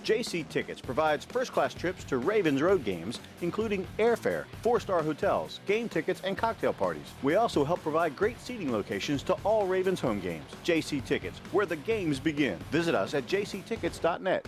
JC Tickets provides first-class trips to Ravens road games, including airfare, 4-star hotels, game tickets, and cocktail parties. We also help provide great seating locations to all Ravens home games. JC Tickets, where the games begin. Visit us at jctickets.net.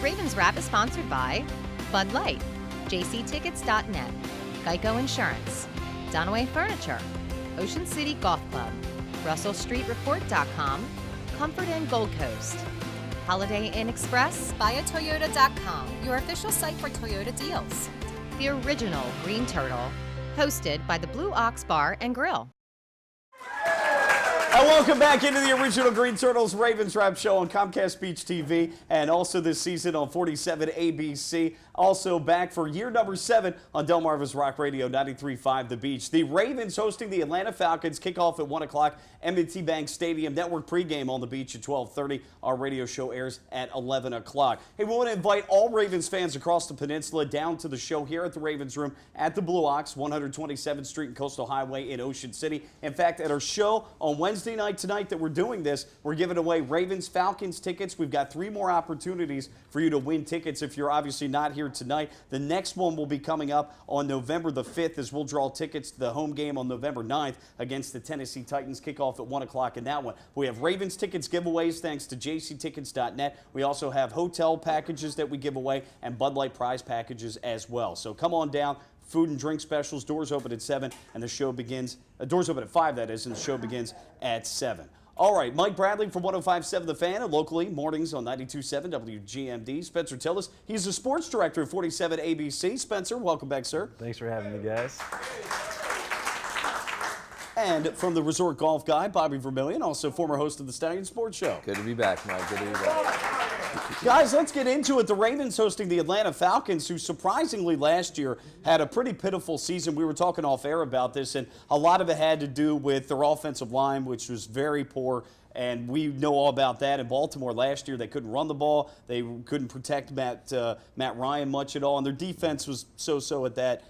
Ravens Wrap is sponsored by Bud Light, jctickets.net, Geico Insurance, Dunaway Furniture, Ocean City Golf Club, RussellStreetReport.com, Comfort Inn Gold Coast, Holiday Inn Express, BuyAToyota.com, your official site for Toyota deals. The original Green Turtle, hosted by the Blue Ox Bar and Grill. And welcome back into the original Green Turtles Ravens Wrap Show on Comcast Beach TV and also this season on 47 ABC. Also back for year number 7 on Delmarva's Rock Radio 93.5 The Beach. The Ravens hosting the Atlanta Falcons. Kickoff at 1 o'clock. M&T Bank Stadium. Network pregame on the beach at 12:30. Our radio show airs at 11 o'clock. Hey, we want to invite all Ravens fans across the peninsula down to the show here at the Ravens Room at the Blue Ox, 127th Street and Coastal Highway in Ocean City. In fact, at our show on Wednesday night tonight that we're doing this, we're giving away Ravens Falcons tickets. We've got 3 more opportunities for you to win tickets if you're obviously not here tonight. The next one will be coming up on November the 5th as we'll draw tickets to the home game on November 9th against the Tennessee Titans. Kickoff at 1 o'clock in that one. We have Ravens tickets giveaways thanks to jctickets.net. We also have hotel packages that we give away and Bud Light prize packages as well. So come on down. Food and drink specials. Doors open at 7 and the show begins. Doors open at 5, that is, and the show begins at 7. All right, Mike Bradley from 105.7 The Fan, and locally, mornings on 92.7 WGMD. Spencer Tillis, he's the sports director of 47 ABC. Spencer, welcome back, sir. Thanks for having me, guys. And from the Resort Golf Guy, Bobby Vermillion, also former host of the Stallion Sports Show. Good to be back, Mike. Good to be back. Guys, let's get into it. The Ravens hosting the Atlanta Falcons, who surprisingly last year had a pretty pitiful season. We were talking off air about this, and a lot of it had to do with their offensive line, which was very poor. And we know all about that. In Baltimore last year, they couldn't run the ball. They couldn't protect Matt Ryan much at all, and their defense was so-so at that.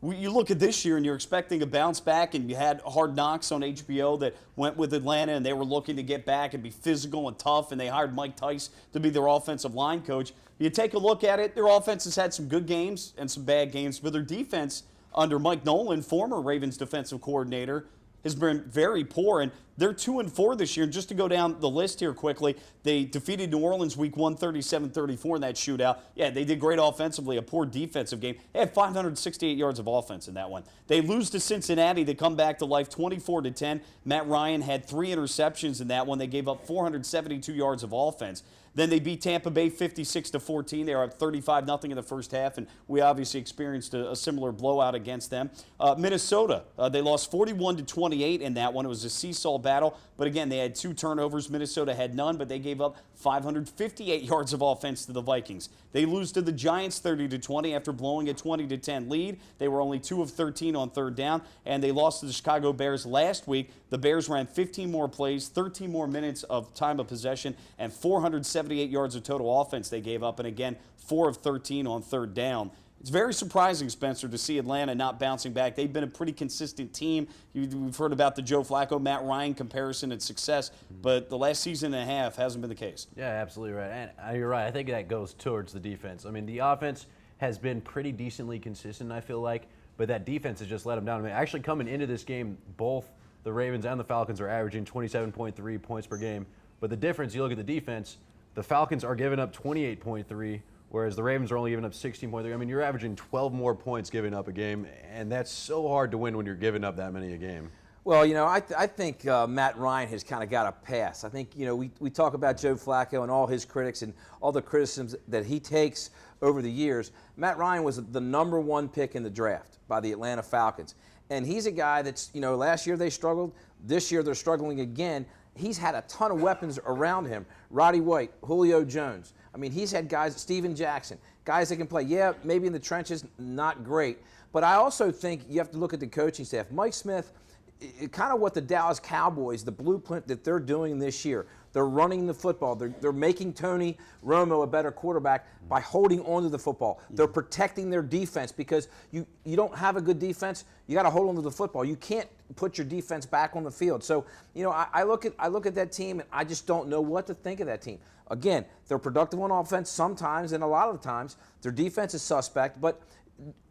You look at this year and you're expecting a bounce back, and you had Hard Knocks on HBO that went with Atlanta, and they were looking to get back and be physical and tough, and they hired Mike Tice to be their offensive line coach. You take a look at it, their offense has had some good games and some bad games, but their defense under Mike Nolan, former Ravens defensive coordinator, has been very poor, and they're 2-4 this year. And just to go down the list here quickly, they defeated New Orleans week 1, 37-34 in that shootout. Yeah, they did great offensively, a poor defensive game. They had 568 yards of offense in that one. They lose to Cincinnati. They come back to life 24-10. Matt Ryan had 3 interceptions in that one. They gave up 472 yards of offense. Then they beat Tampa Bay 56-14. They were up 35-0 in the first half, and we obviously experienced a similar blowout against them. Minnesota, they lost 41-28 in that one. It was a seesaw battle, but again, they had 2 turnovers. Minnesota had none, but they gave up 558 yards of offense to the Vikings. They lose to the Giants 30-20 after blowing a 20-10 lead. They were only 2 of 13 on third down, and they lost to the Chicago Bears last week. The Bears ran 15 more plays, 13 more minutes of time of possession, and 478 yards of total offense they gave up, and again, 4 of 13 on third down. It's very surprising, Spencer, to see Atlanta not bouncing back. They've been a pretty consistent team. We've heard about the Joe Flacco, Matt Ryan comparison and success, but the last season and a half hasn't been the case. Yeah, absolutely right. And you're right. I think that goes towards the defense. I mean, the offense has been pretty decently consistent, I feel like, but that defense has just let them down. I mean, actually coming into this game, both the Ravens and the Falcons are averaging 27.3 points per game. But the difference, you look at the defense, the Falcons are giving up 28.3, whereas the Ravens are only giving up 16.3. I mean, you're averaging 12 more points giving up a game, and that's so hard to win when you're giving up that many a game. Well, you know, I think Matt Ryan has kind of got a pass. I think, you know, we talk about Joe Flacco and all his critics and all the criticisms that he takes over the years. Matt Ryan was the #1 pick in the draft by the Atlanta Falcons. And he's a guy that's, you know, last year they struggled. This year they're struggling again. He's had a ton of weapons around him. Roddy White, Julio Jones. I mean, he's had guys, Steven Jackson, guys that can play. Yeah, maybe in the trenches, not great. But I also think you have to look at the coaching staff. Mike Smith, kind of what the Dallas Cowboys, the blueprint that they're doing this year. They're running the football. They're making Tony Romo a better quarterback by holding on to the football. They're protecting their defense because you don't have a good defense. You got to hold on to the football. You can't put your defense back on the field. So, I look at that team and I just don't know what to think of that team. Again, they're productive on offense sometimes, and a lot of the times their defense is suspect, but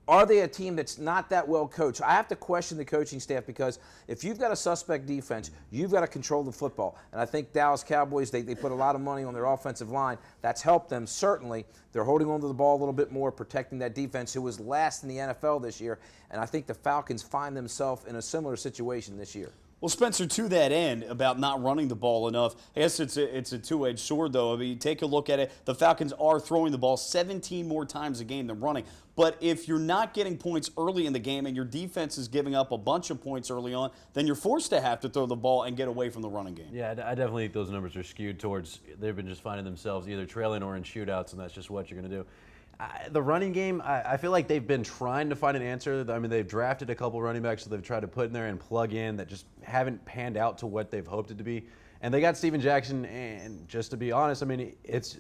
are they a team that's not that well coached? I have to question the coaching staff because if you've got a suspect defense, you've got to control the football. And I think Dallas Cowboys, they put a lot of money on their offensive line. That's helped them, certainly. They're holding on to the ball a little bit more, protecting that defense who was last in the NFL this year. And I think the Falcons find themselves in a similar situation this year. Well, Spencer, to that end, about not running the ball enough, I guess it's a two-edged sword, though. I mean, take a look at it. The Falcons are throwing the ball 17 more times a game than running. But if you're not getting points early in the game and your defense is giving up a bunch of points early on, then you're forced to have to throw the ball and get away from the running game. Yeah, I definitely think those numbers are skewed towards they've been just finding themselves either trailing or in shootouts, and that's just what you're going to do. The running game, I feel like they've been trying to find an answer. I mean, they've drafted a couple running backs that they've tried to put in there and plug in that just haven't panned out to what they've hoped it to be. And they got Steven Jackson, and just to be honest, I mean, he's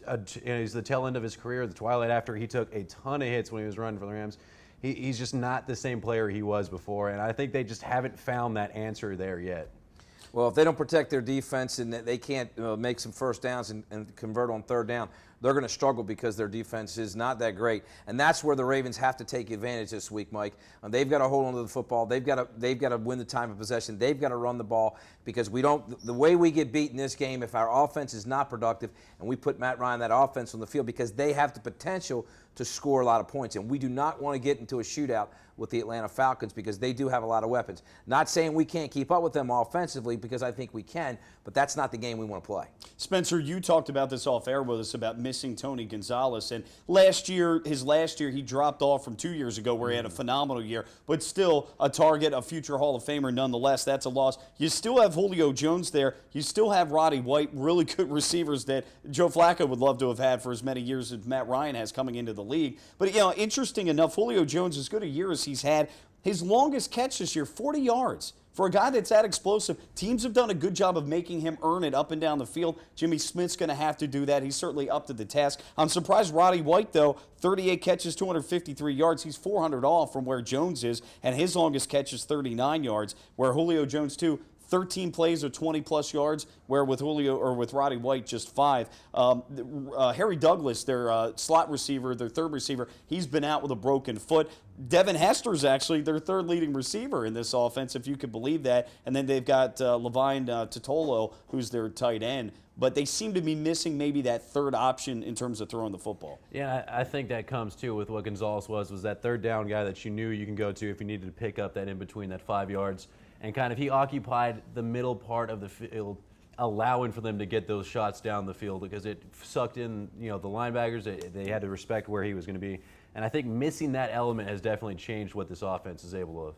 the tail end of his career, the twilight after he took a ton of hits when he was running for the Rams. He's just not the same player he was before, and I think they just haven't found that answer there yet. Well, if they don't protect their defense and they can't make some first downs and convert on third down, they're going to struggle because their defense is not that great. And that's where the Ravens have to take advantage this week, Mike. They've got to hold on to the football. They've got to win the time of possession. They've got to run the ball because the way we get beat in this game, if our offense is not productive and we put Matt Ryan, that offense on the field, because they have the potential to score a lot of points. And we do not want to get into a shootout with the Atlanta Falcons because they do have a lot of weapons. Not saying we can't keep up with them offensively because I think we can, but that's not the game we want to play. Spencer, you talked about this off air with us about missing Tony Gonzalez. And his last year, he dropped off from 2 years ago where he had a phenomenal year, but still a target, a future Hall of Famer nonetheless. That's a loss. You still have Julio Jones there. You still have Roddy White, really good receivers that Joe Flacco would love to have had for as many years as Matt Ryan has coming into the league. But, interesting enough, Julio Jones, as good a year as he's had, his longest catch this year, 40 yards. For a guy that's that explosive, teams have done a good job of making him earn it up and down the field. Jimmy Smith's going to have to do that. He's certainly up to the task. I'm surprised Roddy White, though, 38 catches, 253 yards. He's 400 off from where Jones is, and his longest catch is 39 yards, where Julio Jones, too, 13 plays of 20-plus yards, where with Roddy White, just 5. Harry Douglas, their slot receiver, their third receiver, he's been out with a broken foot. Devin Hester's actually their third leading receiver in this offense, if you could believe that. And then they've got Levine Totolo, who's their tight end. But they seem to be missing maybe that third option in terms of throwing the football. Yeah, I think that comes, too, with what Gonzalez was that third down guy that you knew you can go to if you needed to pick up that in between, that 5 yards. And kind of he occupied the middle part of the field, allowing for them to get those shots down the field because it sucked in, the linebackers. They had to respect where he was going to be. And I think missing that element has definitely changed what this offense is able to.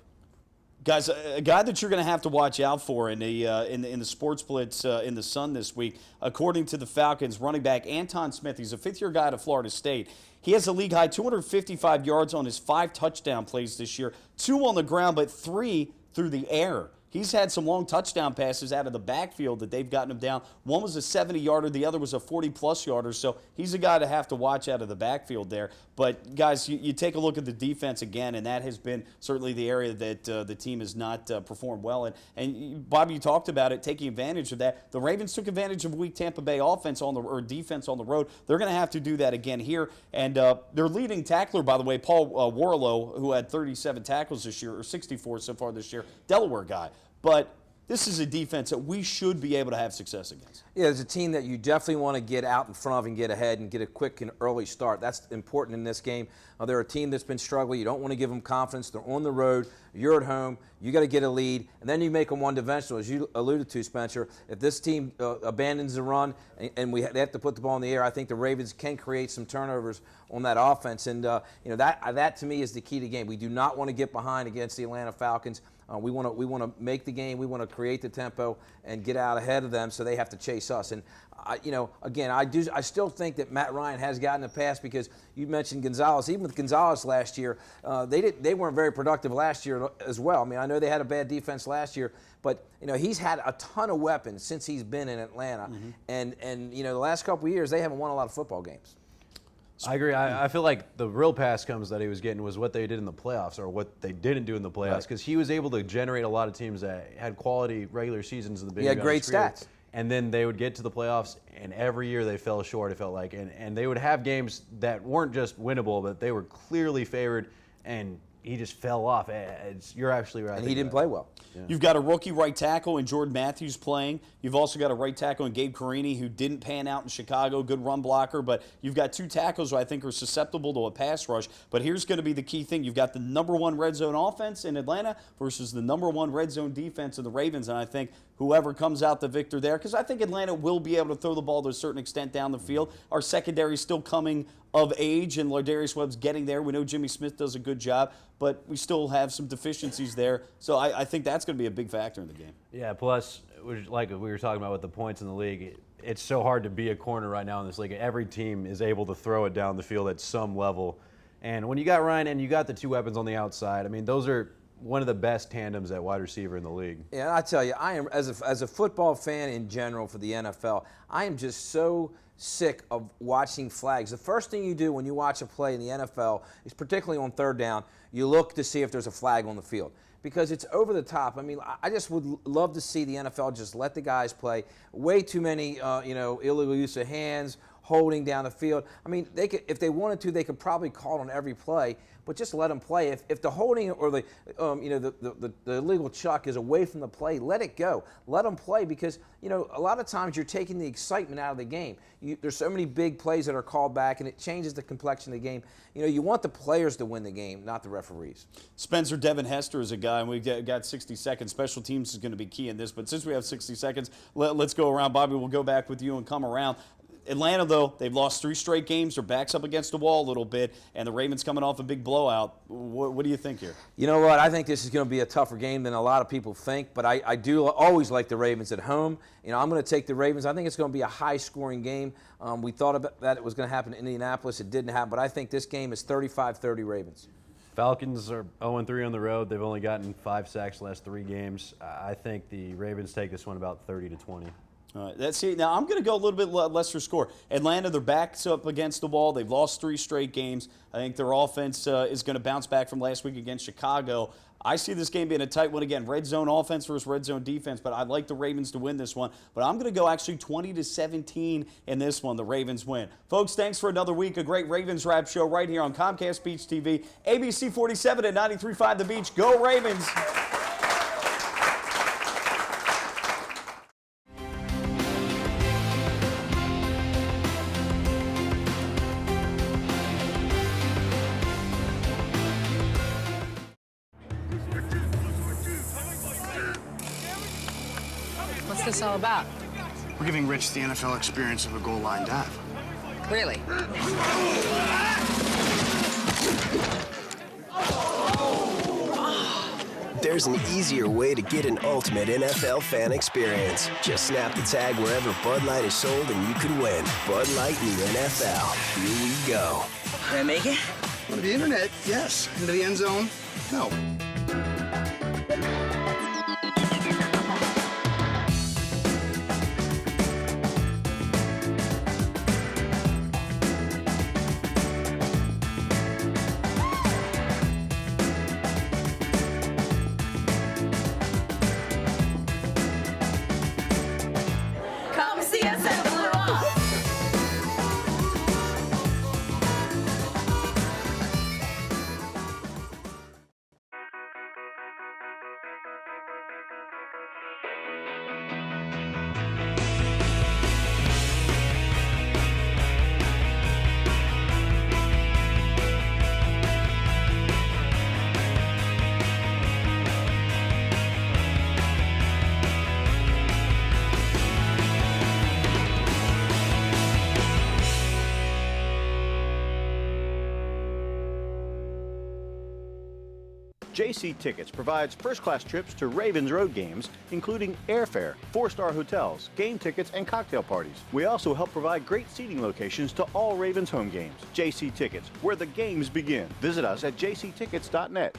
Guys, a guy that you're going to have to watch out for in the sports blitz in the Sun this week, according to the Falcons, running back Anton Smith. He's a fifth-year guy out of Florida State. He has a league-high 255 yards on his 5 touchdown plays this year, 2 on the ground, but 3 through the air. He's had some long touchdown passes out of the backfield that they've gotten him down. One was a 70-yarder, the other was a 40-plus yarder. So he's a guy to have to watch out of the backfield there. But, guys, you take a look at the defense again, and that has been certainly the area that the team has not performed well in. And, Bob, you talked about it, taking advantage of that. The Ravens took advantage of a weak Tampa Bay defense on the road. They're going to have to do that again here. And their leading tackler, by the way, Paul Warlow, who had 37 tackles this year, or 64 so far this year, Delaware guy. But this is a defense that we should be able to have success against. Yeah, it's a team that you definitely want to get out in front of and get ahead and get a quick and early start. That's important in this game. They're a team that's been struggling. You don't want to give them confidence. They're on the road. You're at home. You got to get a lead, and then you make them one-dimensional, as you alluded to, Spencer. If this team abandons the run and they have to put the ball in the air, I think the Ravens can create some turnovers on that offense, and that to me is the key to the game. We do not want to get behind against the Atlanta Falcons. We want to make the game. We want to create the tempo and get out ahead of them, so they have to chase us. And again, I still think that Matt Ryan has gotten a pass because you mentioned Gonzalez. Even with Gonzalez last year, they weren't very productive last year as well. I mean, I know they had a bad defense last year, but he's had a ton of weapons since he's been in Atlanta. And the last couple of years they haven't won a lot of football games. I agree. I feel like the real pass comes that he was getting was what they did in the playoffs or what they didn't do in the playoffs, because he was able to generate a lot of teams that had quality regular seasons in the beginning. He had great stats. And then they would get to the playoffs, and every year they fell short, it felt like. And they would have games that weren't just winnable, but they were clearly favored, and he just fell off. You're actually right. And he didn't play well. Yeah. You've got a rookie right tackle in Jordan Matthews playing. You've also got a right tackle in Gabe Carini, who didn't pan out in Chicago, good run blocker. But you've got two tackles who I think are susceptible to a pass rush. But here's going to be the key thing. You've got the #1 red zone offense in Atlanta versus the #1 red zone defense in the Ravens. And I think whoever comes out the victor there, because I think Atlanta will be able to throw the ball to a certain extent down the field. Our secondary is still coming of age, and Lardarius Webb's getting there. We know Jimmy Smith does a good job, but we still have some deficiencies there. So I think that's going to be a big factor in the game. Yeah, plus, like we were talking about with the points in the league, it's so hard to be a corner right now in this league. Every team is able to throw it down the field at some level. And when you got Ryan and you got the two weapons on the outside, I mean, those are one of the best tandems at wide receiver in the league. Yeah, I tell you, I am as a football fan in general for the NFL, I am just so sick of watching flags. The first thing you do when you watch a play in the NFL is, particularly on third down, you look to see if there's a flag on the field, because it's over the top. I mean, I just would love to see the NFL just let the guys play. Way too many, illegal use of hands, holding down the field. I mean, they could, if they wanted to, they could probably call it on every play, but just let them play. If the holding or the illegal chuck is away from the play, let it go. Let them play, because a lot of times you're taking the excitement out of the game. There's so many big plays that are called back, and it changes the complexion of the game. You want the players to win the game, not the referees. Spencer Devin Hester is a guy, and we've got 60 seconds. Special teams is going to be key in this, but since we have 60 seconds, let's go around. Bobby, we'll go back with you and come around. Atlanta, though, they've lost 3 straight games. Their back's up against the wall a little bit, and the Ravens coming off a big blowout. What do you think here? You know what? I think this is going to be a tougher game than a lot of people think, but I do always like the Ravens at home. I'm going to take the Ravens. I think it's going to be a high-scoring game. We thought about that it was going to happen in Indianapolis. It didn't happen, but I think this game is 35-30 Ravens. Falcons are 0-3 on the road. They've only gotten 5 sacks the last 3 games. I think the Ravens take this one about 30-20. All right, that's it. Now, I'm going to go a little bit lesser score. Atlanta, their back's up against the wall. They've lost 3 straight games. I think their offense is going to bounce back from last week against Chicago. I see this game being a tight one again. Red zone offense versus red zone defense, but I'd like the Ravens to win this one. But I'm going to go actually 20-17 in this one. The Ravens win. Folks, thanks for another week. A great Ravens Wrap show right here on Comcast Beach TV. ABC 47 at 93.5 The Beach. Go Ravens! What's this all about? We're giving Rich the NFL experience of a goal line dive. Really? There's an easier way to get an ultimate NFL fan experience. Just snap the tag wherever Bud Light is sold and you can win. Bud Light in the NFL. Here we go. Can I make it? On the internet, yes. Into the end zone, no. Come see us at the Blue Ox. JC Tickets provides first-class trips to Ravens road games, including airfare, 4-star hotels, game tickets, and cocktail parties. We also help provide great seating locations to all Ravens home games. JC Tickets, where the games begin. Visit us at jctickets.net.